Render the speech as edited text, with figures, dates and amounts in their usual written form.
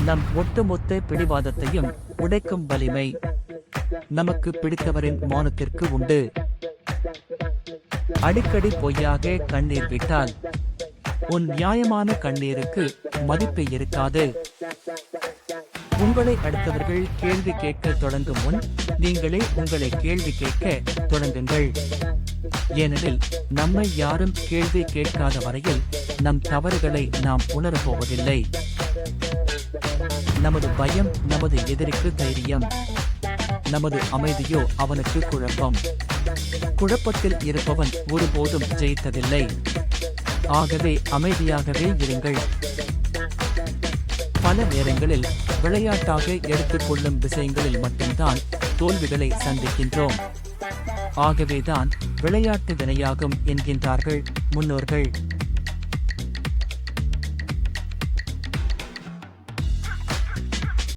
நம் ஒட்டுமொத்த பிடிவாதத்தையும் உடைக்கும் வலிமை நமக்கு பிடித்தவரின் மௌனத்திற்கு உண்டு. அடிக்கடி பொய்யாக கண்ணீர் விட்டால் உன் நியாயமான கண்ணீருக்கு மதிப்பு இருக்காது. உங்களை அடுத்தவர்கள் கேள்வி கேட்க தொடங்கும் முன் நீங்களே உங்களை கேள்வி கேட்க தொடங்குங்கள். ஏனெனில் நம்மை யாரும் கேள்வி கேட்காத வரையில் நம் தவறுகளை நாம் உணரப்போவதில்லை. நமது பயம் நமது எதிரிக்கு தைரியம், நமது அமைதியோ அவனுக்கு குழப்பம். குழப்பத்தில் இருப்பவன் ஒருபோதும் ஜெயித்ததில்லை. ஆகவே அமைதியாகவே இருங்கள். பல நேரங்களில் விளையாட்டாக எடுத்துக்கொள்ளும் விஷயங்களில் மட்டும்தான் தோல்விகளை சந்திக்கின்றோம். ஆகவேதான் விளையாட்டு வினையாகும் என்கின்றார்கள் முன்னோர்கள்.